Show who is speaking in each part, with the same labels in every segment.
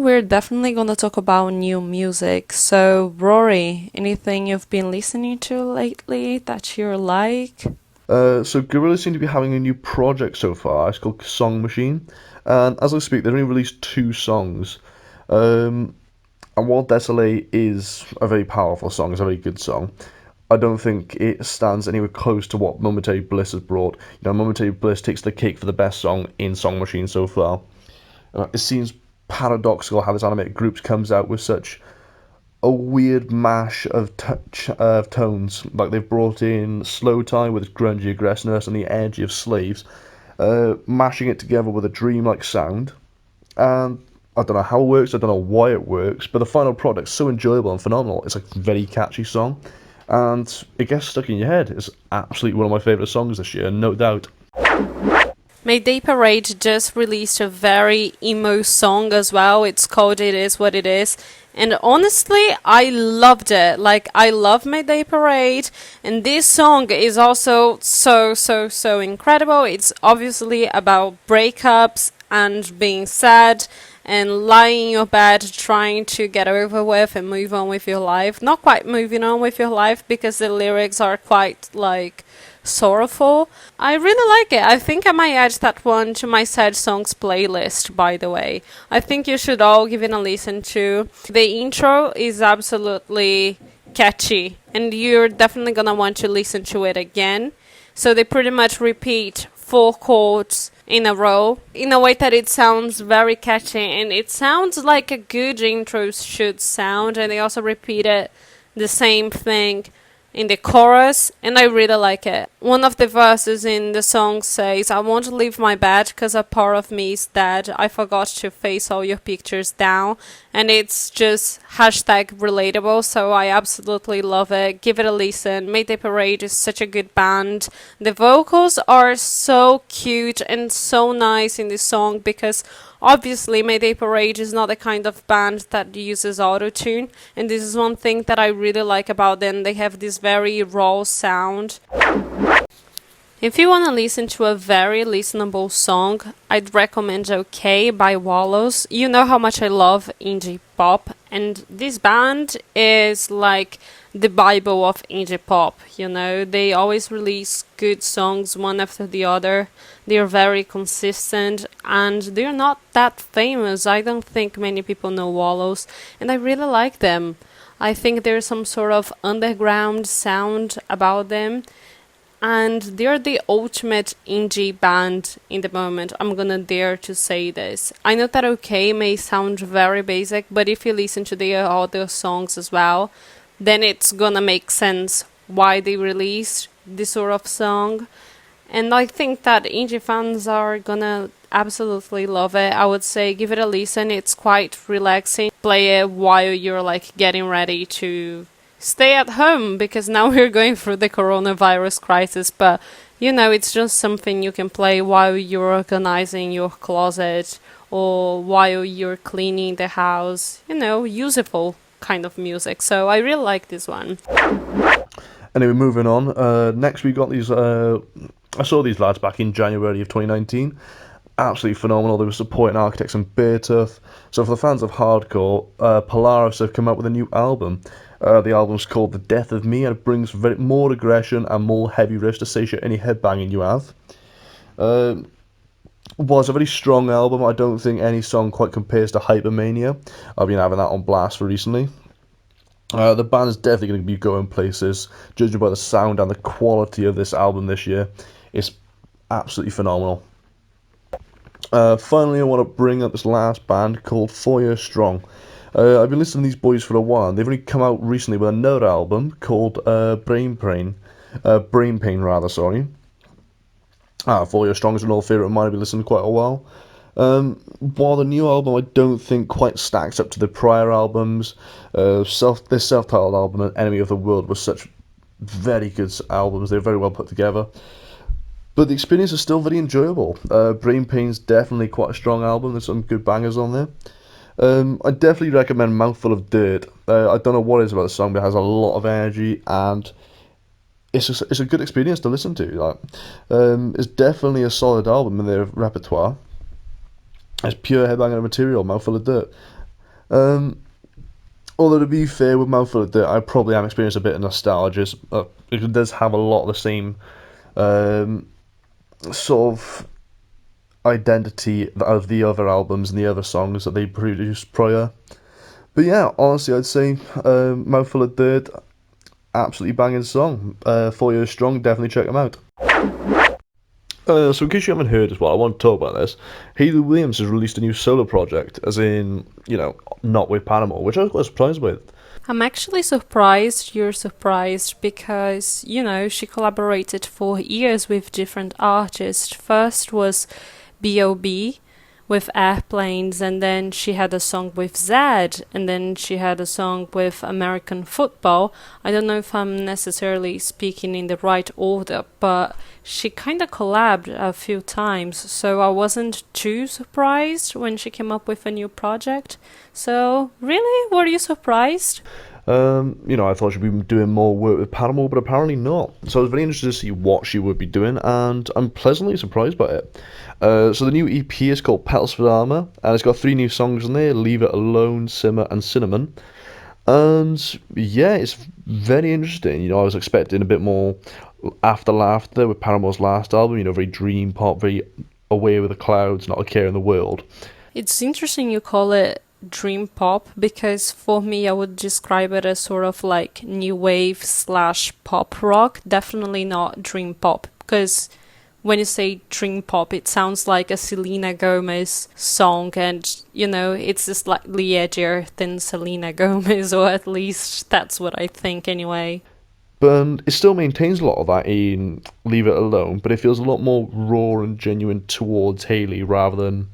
Speaker 1: we're definitely gonna talk about new music. So, Rory, anything you've been listening to lately that you like?
Speaker 2: So Gorilla seem to be having a new project so far. It's called Song Machine, and as I speak, they've only released two songs. Um, and while Desolate is a very powerful song, it's a very good song. I don't think it stands anywhere close to what Momentary Bliss has brought. Momentary Bliss takes the cake for the best song in Song Machine so far. It seems paradoxical how this animated group comes out with such a weird mash of tones. Like they've brought in slow time with its grungy aggressiveness and the energy of Slaves, mashing it together with a dreamlike sound. And I don't know how it works, I don't know why it works, but the final product's so enjoyable and phenomenal. It's a very catchy song, and it gets stuck in your head. It's absolutely one of my favourite songs this year, no doubt.
Speaker 1: Mayday Parade just released a very emo song as well. It's called It Is What It Is. And honestly, I loved it. Like, I love Mayday Parade. And this song is also so incredible. It's obviously about breakups and being sad and lying in your bed trying to get over with and move on with your life. Not quite moving on with your life because the lyrics are quite like sorrowful. I really like it. I think I might add that one to my sad songs playlist, by the way. I think you should all give it a listen to. The intro is absolutely catchy and you're definitely gonna want to listen to it again. So they pretty much repeat four chords in a row in a way that it sounds very catchy and it sounds like a good intro should sound, and they also repeated the same thing in the chorus, and I really like it. One of the verses in the song says, I won't leave my bed because a part of me is dead. I forgot to face all your pictures down. And it's just hashtag relatable, so I absolutely love it. Give it a listen. Mayday Parade is such a good band. The vocals are so cute and so nice in this song because obviously Mayday Parade is not the kind of band that uses autotune, and this is one thing that I really like about them. They have this very raw sound. If you want to listen to a very listenable song, I'd recommend OK by Wallows. You know how much I love indie pop, and this band is like the Bible of indie pop. They always release good songs one after the other. They're very consistent, and they're not that famous. I don't think many people know Wallows, and I really like them. I think there's some sort of underground sound about them, and they're the ultimate indie band in the moment. I'm gonna dare to say this. I know that OK may sound very basic, but if you listen to their other songs as well, then it's gonna make sense why they released this sort of song. And I think that indie fans are gonna absolutely love it. I would say give it a listen. It's quite relaxing. Play it while you're like getting ready to stay at home, because now we're going through the coronavirus crisis, but it's just something you can play while you're organizing your closet or while you're cleaning the house. Useful kind of music. So I really like this one.
Speaker 2: Anyway, moving on. Next we got these. I saw these lads back in January of 2019. Absolutely phenomenal. They were supporting Architects and Beartooth. So for the fans of hardcore, Polaris have come out with a new album. The album's called The Death of Me, and it brings more aggression and more heavy riffs to satiate any headbanging you have. Well, it's a very strong album. I don't think any song quite compares to Hypermania. I've been having that on blast for recently. The band is definitely going to be going places, judging by the sound and the quality of this album this year. It's absolutely phenomenal. Finally, I want to bring up this last band called 4 Years Strong. I've been listening to these boys for a while, and they've only come out recently with another album called Brain Pain, sorry. 4 Years Strong is an old favourite of mine. I've been listening quite a while. While the new album I don't think quite stacks up to the prior albums, this self-titled album and Enemy of the World were such very good albums. They're very well put together. But the experience is still very enjoyable. Brain Pain's definitely quite a strong album. There's some good bangers on there. I definitely recommend Mouthful of Dirt. I don't know what it is about the song, but it has a lot of energy, and it's a good experience to listen to. It's definitely a solid album in their repertoire. It's pure headbanger material, Mouthful of Dirt. Um, Although to be fair, with Mouthful of Dirt, I probably am experiencing a bit of nostalgia. It does have a lot of the same um, sort of identity of the other albums and the other songs that they produced prior. But yeah, honestly, I'd say Mouthful of Dirt, absolutely banging song. 4 years strong, definitely check them out. So in case you haven't heard as well, I want to talk about this. Hayley Williams has released a new solo project, as in, not with Paramore, which I was quite surprised with.
Speaker 1: I'm actually surprised you're surprised because, she collaborated for years with different artists. First was B.O.B. with Airplanes, and then she had a song with Zed, and then she had a song with American Football. I don't know if I'm necessarily speaking in the right order, but she kind of collabed a few times, so I wasn't too surprised when she came up with a new project. So, really? Were you surprised?
Speaker 2: I thought she'd be doing more work with Paramore, but apparently not. So I was very interested to see what she would be doing, and I'm pleasantly surprised by it. So the new EP is called Petals for Armor, and it's got 3 new songs on there: Leave It Alone, Simmer, and Cinnamon. And yeah, it's very interesting. I was expecting a bit more after laughter with Paramore's last album. Very dream pop, very away with the clouds, not a care in the world.
Speaker 1: It's interesting you call it dream pop, because for me I would describe it as sort of like new wave / pop rock, definitely not dream pop, because when you say dream pop it sounds like a Selena Gomez song, and it's just slightly edgier than Selena Gomez, or at least that's what I think anyway.
Speaker 2: But it still maintains a lot of that in Leave It Alone, but it feels a lot more raw and genuine towards Hayley rather than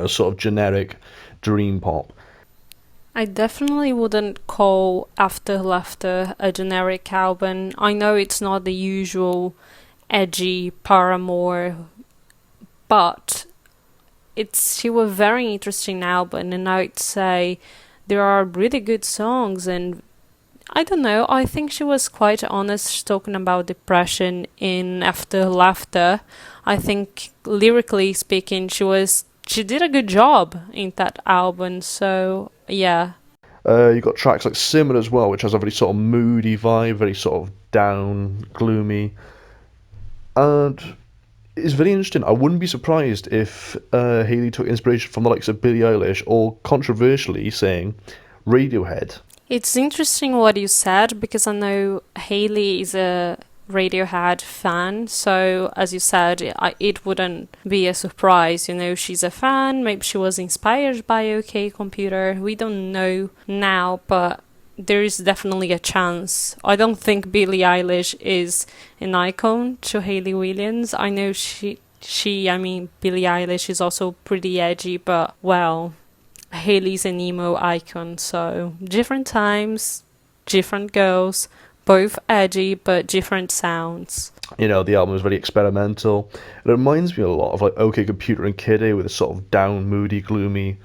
Speaker 2: sort of generic dream pop.
Speaker 1: I definitely wouldn't call After Laughter a generic album. I know it's not the usual edgy Paramore, but it's still a very interesting album, and I'd say there are really good songs, and I don't know, I think she was quite honest talking about depression in After Laughter. I think lyrically speaking she did a good job in that album, so yeah.
Speaker 2: You've got tracks like Simmer as well, which has a very sort of moody vibe, very sort of down, gloomy. And it's very interesting. I wouldn't be surprised if Hayley took inspiration from the likes of Billie Eilish, or controversially saying Radiohead.
Speaker 1: It's interesting what you said, because I know Hayley is a Radiohead fan, so as you said, it wouldn't be a surprise. She's a fan. Maybe she was inspired by OK Computer. We don't know now, but there is definitely a chance. I don't think Billie Eilish is an icon to Hayley Williams. I know Billie Eilish is also pretty edgy, but well, Hayley's an emo icon, so different times, different girls, both edgy but different sounds.
Speaker 2: The album is very experimental. It reminds me a lot of like OK Computer and Kid A, with a sort of down, moody, gloomy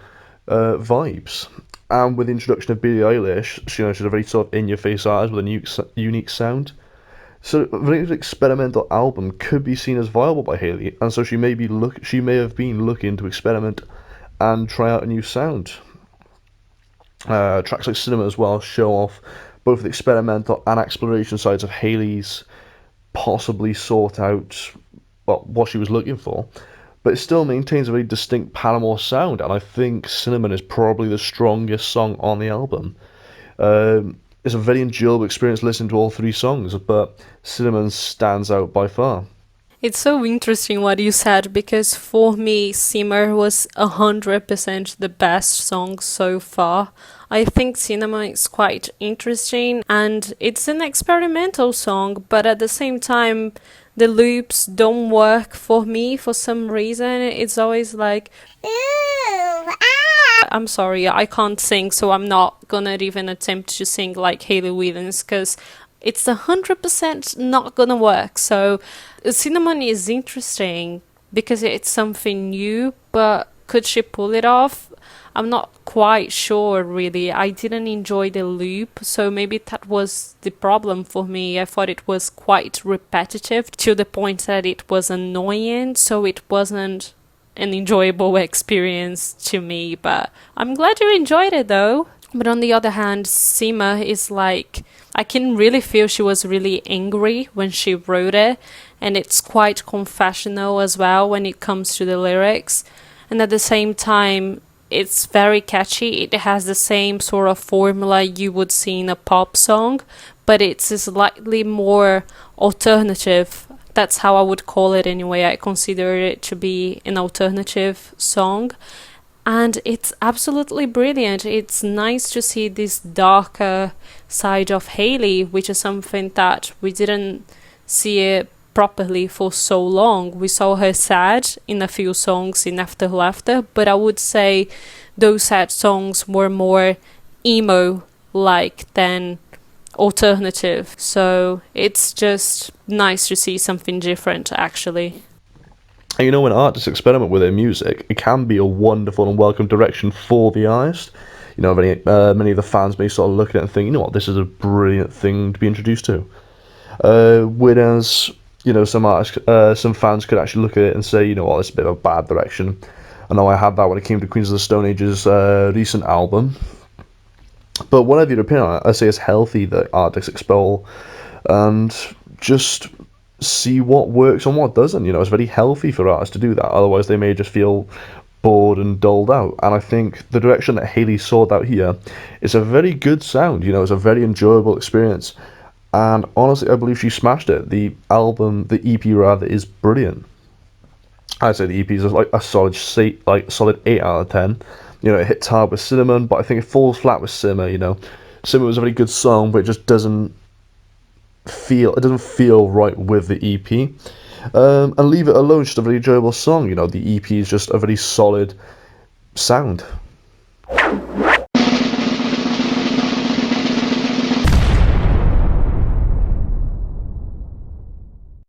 Speaker 2: vibes. And with the introduction of Billie Eilish, she's a very sort of in-your-face artist with a unique sound. So a very experimental album could be seen as viable by Hayley, and so she may have been looking to experiment and try out a new sound. Tracks like Cinema as well show off both the experimental and exploration sides of Hayley's possibly sought out what she was looking for, but it still maintains a very distinct Paramore sound, and I think Cinnamon is probably the strongest song on the album. It's a very enjoyable experience listening to all 3 songs, but Cinnamon stands out by far.
Speaker 1: It's so interesting what you said, because for me, Simmer was 100% the best song so far. I think Cinema is quite interesting, and it's an experimental song, but at the same time, the loops don't work for me for some reason. It's always like, ooh, ah. I'm sorry, I can't sing, so I'm not gonna even attempt to sing like Hayley Williams, because it's 100% not gonna work. So Cinnamon is interesting because it's something new, but could she pull it off? I'm not quite sure, really. I didn't enjoy the loop, so maybe that was the problem for me. I thought it was quite repetitive to the point that it was annoying, so it wasn't an enjoyable experience to me, but I'm glad you enjoyed it though. But on the other hand, Sima is like, I can really feel she was really angry when she wrote it, and it's quite confessional as well when it comes to the lyrics. And at the same time, it's very catchy. It has the same sort of formula you would see in a pop song, but it's slightly more alternative. That's how I would call it anyway. I consider it to be an alternative song. And it's absolutely brilliant. It's nice to see this darker side of Hayley, which is something that we didn't see it properly for so long. We saw her sad in a few songs in After Laughter, but I would say those sad songs were more emo-like than alternative. So it's just nice to see something different, actually.
Speaker 2: And you know, when artists experiment with their music, it can be a wonderful and welcome direction for the artist. You know, many of the fans may sort of look at it and think, you know what, this is a brilliant thing to be introduced to. Whereas, you know, some fans could actually look at it and say, you know what, it's a bit of a bad direction. I know I had that when it came to Queens of the Stone Age's recent album. But whatever your opinion, I say it's healthy that artists explore and just see what works and what doesn't. You know, it's very healthy for artists to do that. Otherwise, they may just feel bored and dulled out. And I think the direction that Hayley sought out here is a very good sound. You know, it's a very enjoyable experience. And honestly, I believe she smashed it. The EP rather, is brilliant. I'd say the EP is like a solid 8 out of 10. You know, it hits hard with Cinnamon, but I think it falls flat with Simmer. You know, Simmer was a very good song, but it just doesn't feel right with the EP. And Leave It Alone is just a very enjoyable song. You know, the EP is just a very solid sound.